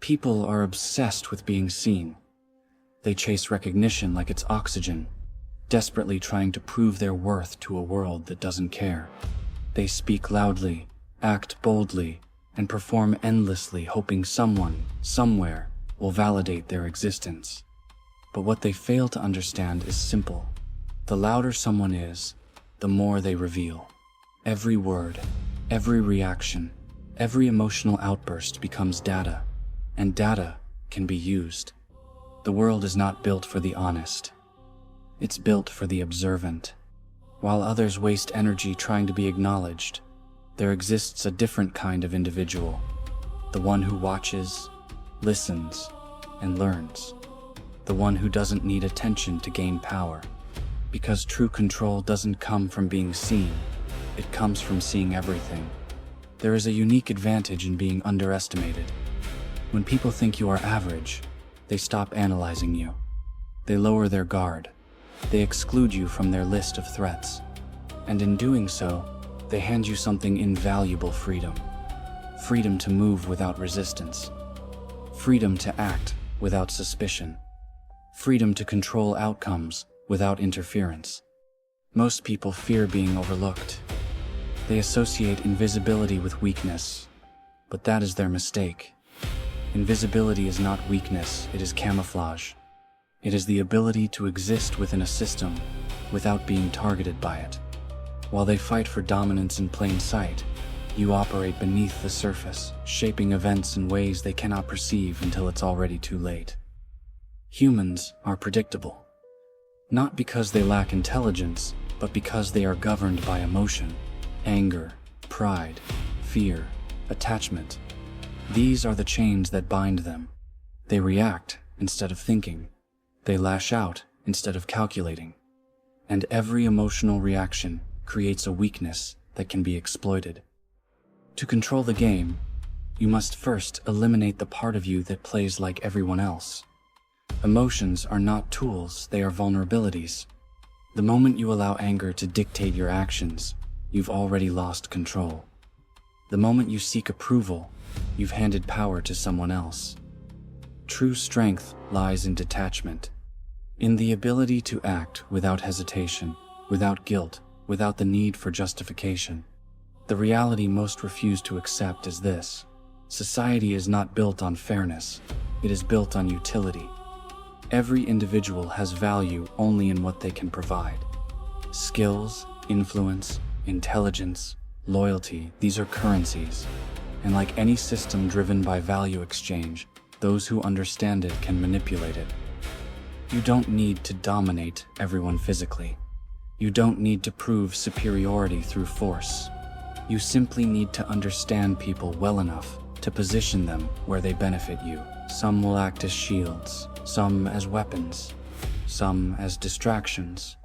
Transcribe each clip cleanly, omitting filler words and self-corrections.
People are obsessed with being seen. They chase recognition like it's oxygen, desperately trying to prove their worth to a world that doesn't care. They speak loudly, act boldly, and perform endlessly, hoping someone, somewhere, will validate their existence. But what they fail to understand is simple. The louder someone is, the more they reveal. Every word, every reaction, every emotional outburst becomes data, and data can be used. The world is not built for the honest. It's built for the observant. While others waste energy trying to be acknowledged, there exists a different kind of individual, the one who watches, listens, and learns. The one who doesn't need attention to gain power. Because true control doesn't come from being seen, it comes from seeing everything. There is a unique advantage in being underestimated. When people think you are average, they stop analyzing you. They lower their guard. They exclude you from their list of threats. And in doing so, they hand you something invaluable: freedom. Freedom to move without resistance. Freedom to act without suspicion. Freedom to control outcomes without interference. Most people fear being overlooked. They associate invisibility with weakness, but that is their mistake. Invisibility is not weakness, it is camouflage. It is the ability to exist within a system without being targeted by it. While they fight for dominance in plain sight, you operate beneath the surface, shaping events in ways they cannot perceive until it's already too late. Humans are predictable. Not because they lack intelligence, but because they are governed by emotion, anger, pride, fear, attachment. These are the chains that bind them. They react instead of thinking. They lash out instead of calculating. And every emotional reaction creates a weakness that can be exploited. To control the game, you must first eliminate the part of you that plays like everyone else. Emotions are not tools, they are vulnerabilities. The moment you allow anger to dictate your actions, you've already lost control. The moment you seek approval, you've handed power to someone else. True strength lies in detachment, in the ability to act without hesitation, without guilt, without the need for justification. The reality most refuse to accept is this: society is not built on fairness, it is built on utility. Every individual has value only in what they can provide. Skills, influence, intelligence, loyalty, these are currencies. And like any system driven by value exchange, those who understand it can manipulate it. You don't need to dominate everyone physically. You don't need to prove superiority through force. You simply need to understand people well enough to position them where they benefit you. Some will act as shields, some as weapons, some as distractions,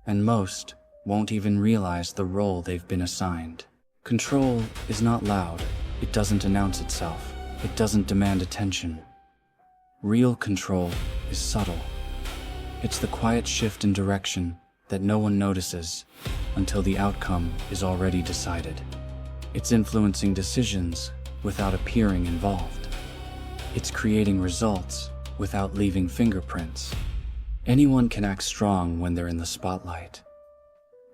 and most won't even realize the role they've been assigned. Control is not loud. It doesn't announce itself. It doesn't demand attention. Real control is subtle. It's the quiet shift in direction that no one notices until the outcome is already decided. It's influencing decisions without appearing involved. It's creating results without leaving fingerprints. Anyone can act strong when they're in the spotlight.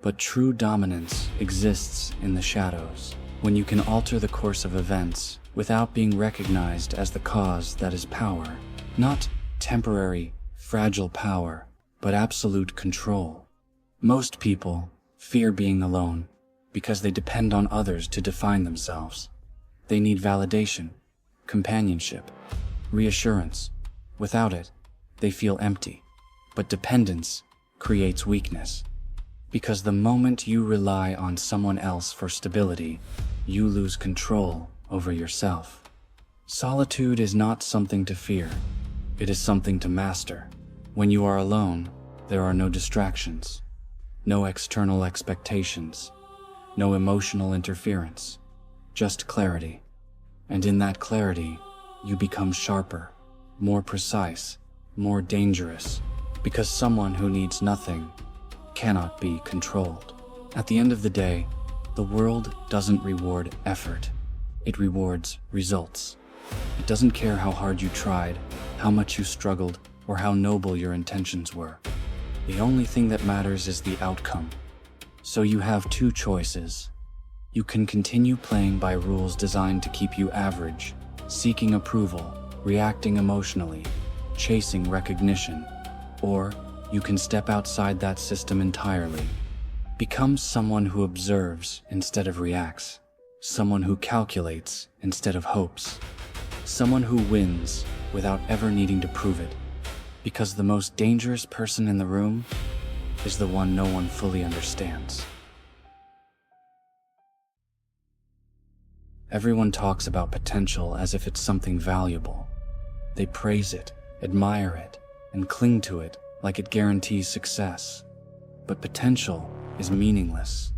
But true dominance exists in the shadows, when you can alter the course of events without being recognized as the cause that is power. Not temporary, fragile power, but absolute control. Most people fear being alone because they depend on others to define themselves. They need validation, companionship, reassurance. Without it, they feel empty. But dependence creates weakness. Because the moment you rely on someone else for stability, you lose control over yourself. Solitude is not something to fear. It is something to master. When you are alone, there are no distractions, no external expectations, no emotional interference, just clarity. And in that clarity, you become sharper, more precise, more dangerous, because someone who needs nothing cannot be controlled. At the end of the day, the world doesn't reward effort. It rewards results. It doesn't care how hard you tried, how much you struggled, or how noble your intentions were. The only thing that matters is the outcome. So you have two choices. You can continue playing by rules designed to keep you average, seeking approval, reacting emotionally, chasing recognition, or you can step outside that system entirely. Become someone who observes instead of reacts, someone who calculates instead of hopes, someone who wins without ever needing to prove it. Because the most dangerous person in the room is the one no one fully understands. Everyone talks about potential as if it's something valuable. They praise it, admire it, and cling to it like it guarantees success. But potential is meaningless.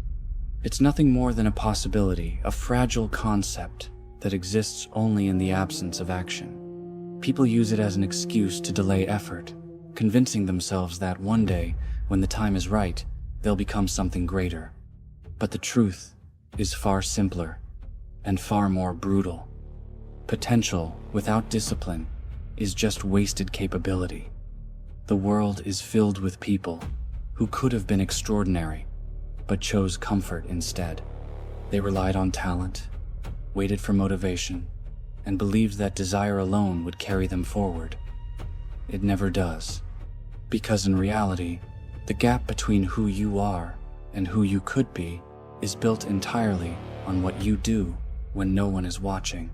It's nothing more than a possibility, a fragile concept that exists only in the absence of action. People use it as an excuse to delay effort, convincing themselves that one day, when the time is right, they'll become something greater. But the truth is far simpler and far more brutal. Potential without discipline is just wasted capability. The world is filled with people who could have been extraordinary, but chose comfort instead. They relied on talent, waited for motivation, and believed that desire alone would carry them forward. It never does. Because in reality, the gap between who you are and who you could be is built entirely on what you do when no one is watching.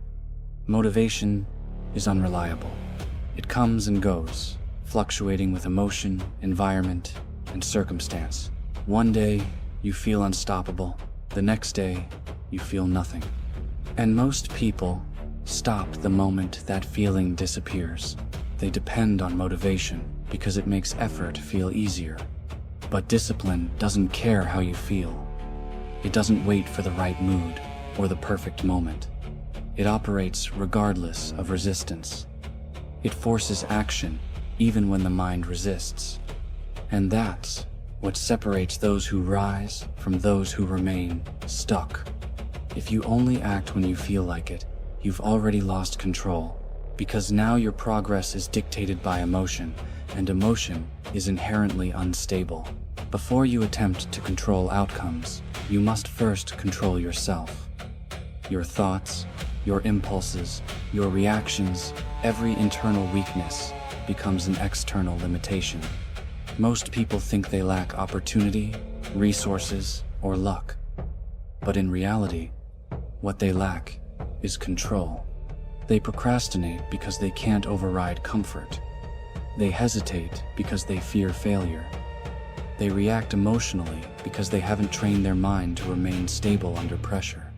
Motivation is unreliable. It comes and goes, fluctuating with emotion, environment, and circumstance. One day, you feel unstoppable. The next day, you feel nothing. And most people stop the moment that feeling disappears. They depend on motivation because it makes effort feel easier. But discipline doesn't care how you feel. It doesn't wait for the right mood or the perfect moment. It operates regardless of resistance. It forces action even when the mind resists. And that's what separates those who rise from those who remain stuck. If you only act when you feel like it, you've already lost control, because now your progress is dictated by emotion, and emotion is inherently unstable. Before you attempt to control outcomes, you must first control yourself. Your thoughts, your impulses, your reactions, every internal weakness becomes an external limitation. Most people think they lack opportunity, resources, or luck. But in reality, what they lack is control. They procrastinate because they can't override comfort. They hesitate because they fear failure. They react emotionally because they haven't trained their mind to remain stable under pressure.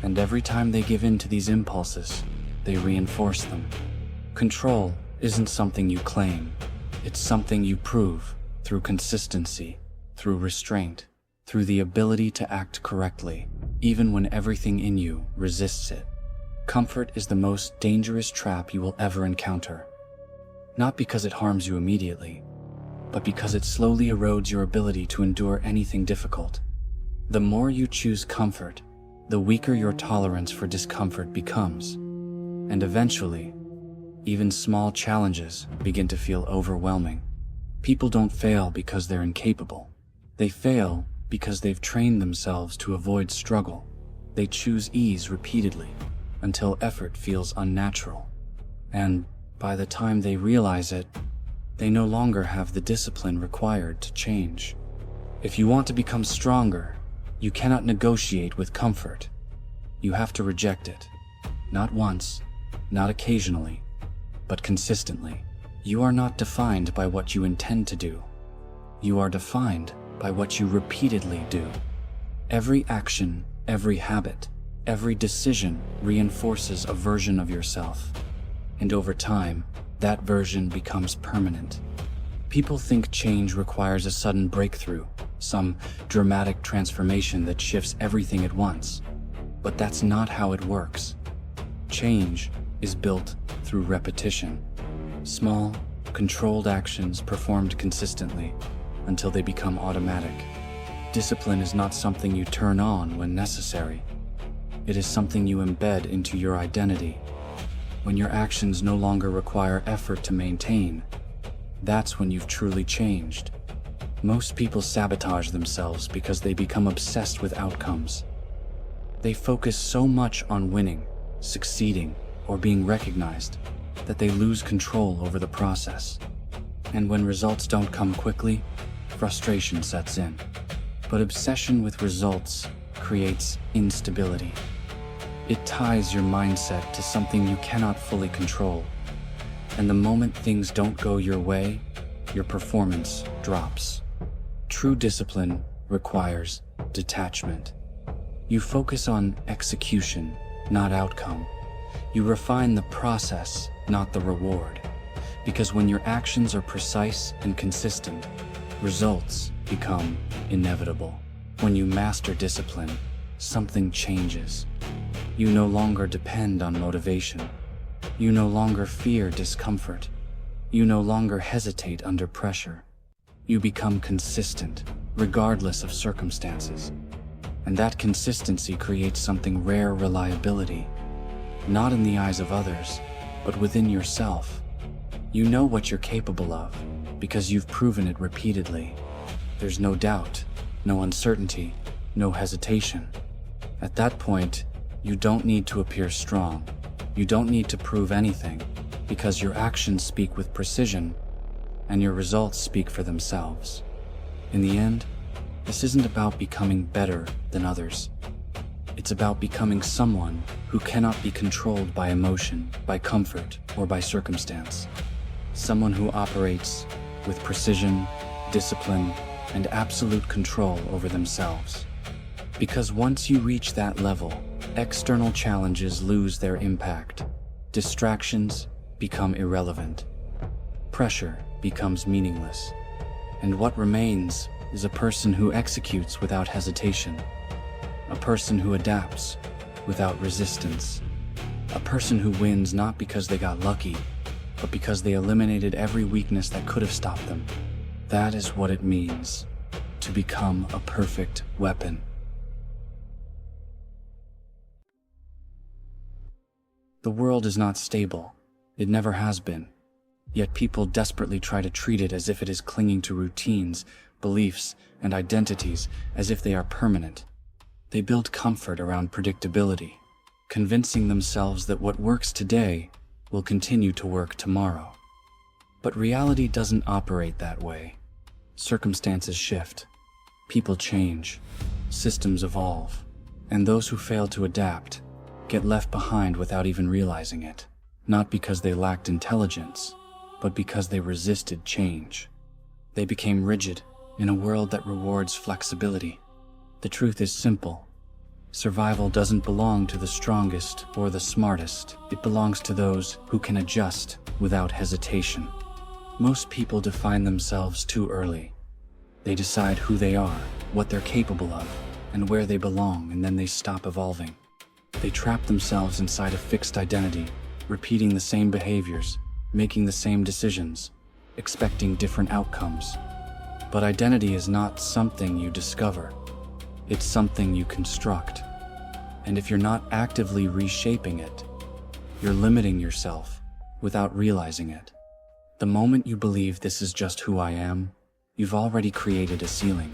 And every time they give in to these impulses, they reinforce them. Control isn't something you claim. It's something you prove through consistency, through restraint, through the ability to act correctly, even when everything in you resists it. Comfort is the most dangerous trap you will ever encounter. Not because it harms you immediately, but because it slowly erodes your ability to endure anything difficult. The more you choose comfort, the weaker your tolerance for discomfort becomes. And eventually, even small challenges begin to feel overwhelming. People don't fail because they're incapable. They fail because they've trained themselves to avoid struggle. They choose ease repeatedly until effort feels unnatural. And by the time they realize it, they no longer have the discipline required to change. If you want to become stronger, you cannot negotiate with comfort. You have to reject it. Not once, not occasionally, but consistently. You are not defined by what you intend to do. You are defined by what you repeatedly do. Every action, every habit, every decision reinforces a version of yourself. And over time, that version becomes permanent. People think change requires a sudden breakthrough, some dramatic transformation that shifts everything at once. But that's not how it works. Change is built through repetition. Small, controlled actions performed consistently until they become automatic. Discipline is not something you turn on when necessary. It is something you embed into your identity. when your actions no longer require effort to maintain, that's when you've truly changed. Most people sabotage themselves because they become obsessed with outcomes. They focus so much on winning, succeeding, or being recognized that they lose control over the process. And when results don't come quickly, frustration sets in. But obsession with results creates instability. It ties your mindset to something you cannot fully control. And the moment things don't go your way, your performance drops. True discipline requires detachment. You focus on execution, not outcome. You refine the process, not the reward. Because when your actions are precise and consistent, results become inevitable. When you master discipline, something changes. You no longer depend on motivation. You no longer fear discomfort. You no longer hesitate under pressure. You become consistent, regardless of circumstances. And that consistency creates something rare: reliability. Not in the eyes of others, but within yourself. You know what you're capable of, because you've proven it repeatedly. There's no doubt, no uncertainty, no hesitation. At that point, you don't need to appear strong. You don't need to prove anything, because your actions speak with precision, and your results speak for themselves. In the end, this isn't about becoming better than others. It's about becoming someone who cannot be controlled by emotion, by comfort, or by circumstance. Someone who operates with precision, discipline, and absolute control over themselves. Because once you reach that level, external challenges lose their impact. Distractions become irrelevant. Pressure becomes meaningless. And what remains is a person who executes without hesitation. A person who adapts without resistance. A person who wins not because they got lucky, but because they eliminated every weakness that could have stopped them. That is what it means to become a perfect weapon. The world is not stable. It never has been. Yet people desperately try to treat it as if it is clinging to routines, beliefs, and identities as if they are permanent. They build comfort around predictability, convincing themselves that what works today will continue to work tomorrow. But reality doesn't operate that way. Circumstances shift, people change, systems evolve, and those who fail to adapt get left behind without even realizing it, not because they lacked intelligence, but because they resisted change. They became rigid in a world that rewards flexibility. The truth is simple. Survival doesn't belong to the strongest or the smartest. It belongs to those who can adjust without hesitation. Most people define themselves too early. They decide who they are, what they're capable of, and where they belong, and then they stop evolving. They trap themselves inside a fixed identity, repeating the same behaviors, making the same decisions, expecting different outcomes. But identity is not something you discover. It's something you construct. And if you're not actively reshaping it, you're limiting yourself without realizing it. The moment you believe this is just who I am, you've already created a ceiling.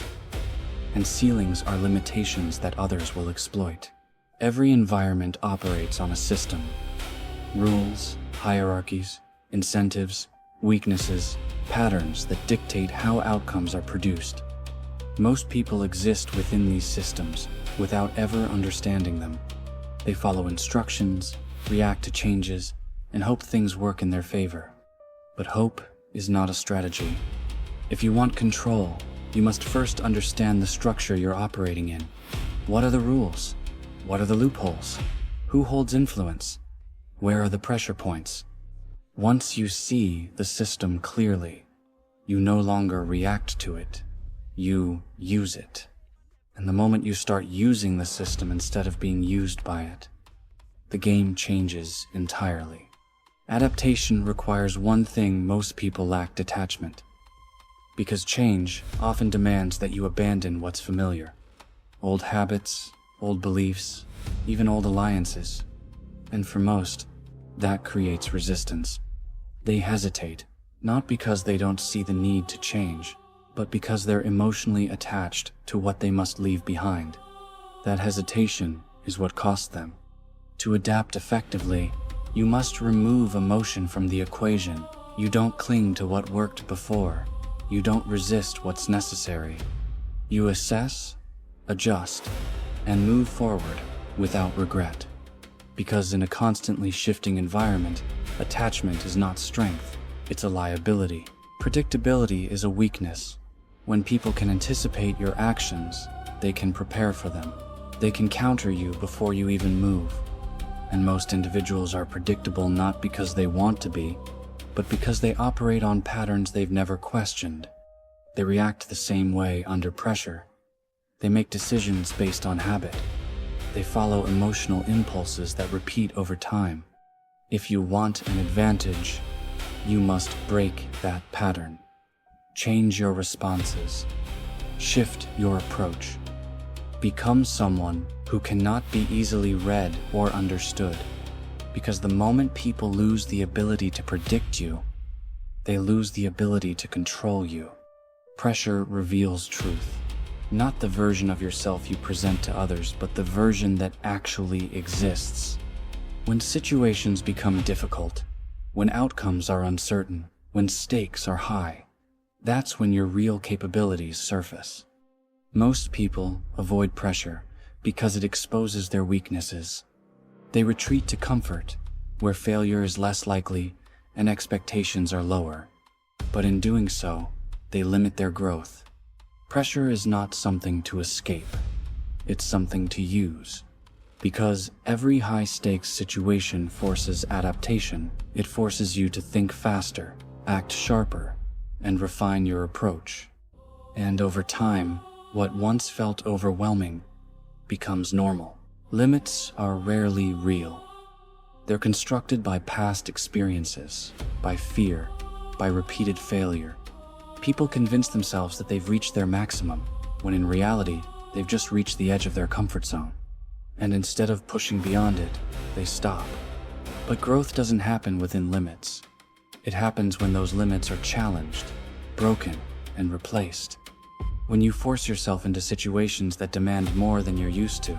And ceilings are limitations that others will exploit. Every environment operates on a system. Rules, hierarchies, incentives, weaknesses, patterns that dictate how outcomes are produced. Most people exist within these systems without ever understanding them. They follow instructions, react to changes, and hope things work in their favor. But hope is not a strategy. If you want control, you must first understand the structure you're operating in. What are the rules? What are the loopholes? Who holds influence? Where are the pressure points? Once you see the system clearly, you no longer react to it. You use it. And the moment you start using the system instead of being used by it, the game changes entirely. Adaptation requires one thing most people lack: detachment. Because change often demands that you abandon what's familiar. Old habits, old beliefs, even old alliances. And for most, That creates resistance. They hesitate, not because they don't see the need to change, but because they're emotionally attached to what they must leave behind. That hesitation is what costs them. To adapt effectively, you must remove emotion from the equation. You don't cling to what worked before. You don't resist what's necessary. You assess, adjust, and move forward without regret. Because in a constantly shifting environment, attachment is not strength, it's a liability. Predictability is a weakness. When people can anticipate your actions, they can prepare for them. They can counter you before you even move. And most individuals are predictable not because they want to be, but because they operate on patterns they've never questioned. They react the same way under pressure. They make decisions based on habit. They follow emotional impulses that repeat over time. If you want an advantage, you must break that pattern. Change your responses. Shift your approach. Become someone who cannot be easily read or understood. Because the moment people lose the ability to predict you, they lose the ability to control you. Pressure reveals truth. Not the version of yourself you present to others, but the version that actually exists. When situations become difficult, when outcomes are uncertain, when stakes are high, that's when your real capabilities surface. Most people avoid pressure because it exposes their weaknesses. They retreat to comfort, where failure is less likely and expectations are lower. But in doing so, they limit their growth. Pressure is not something to escape. It's something to use. Because every high-stakes situation forces adaptation. It forces you to think faster, act sharper, and refine your approach. And over time, what once felt overwhelming becomes normal. Limits are rarely real. They're constructed by past experiences, by fear, by repeated failure. People convince themselves that they've reached their maximum, when in reality, they've just reached the edge of their comfort zone. And instead of pushing beyond it, they stop. But growth doesn't happen within limits. It happens when those limits are challenged, broken, and replaced. When you force yourself into situations that demand more than you're used to.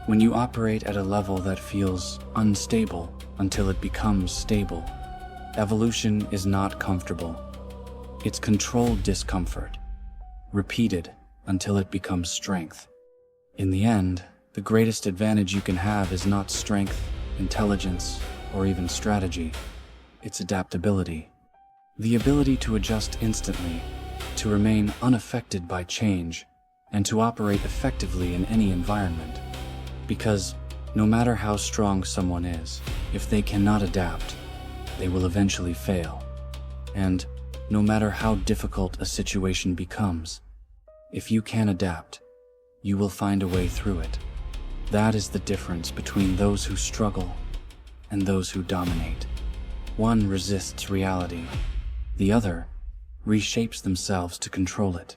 When you operate at a level that feels unstable until it becomes stable. Evolution is not comfortable. It's controlled discomfort, repeated until it becomes strength. In the end, the greatest advantage you can have is not strength, intelligence, or even strategy. It's adaptability. The ability to adjust instantly, to remain unaffected by change, and to operate effectively in any environment. Because no matter how strong someone is, if they cannot adapt, they will eventually fail. And no matter how difficult a situation becomes, if you can adapt, you will find a way through it. That is the difference between those who struggle and those who dominate. One resists reality. The other reshapes themselves to control it.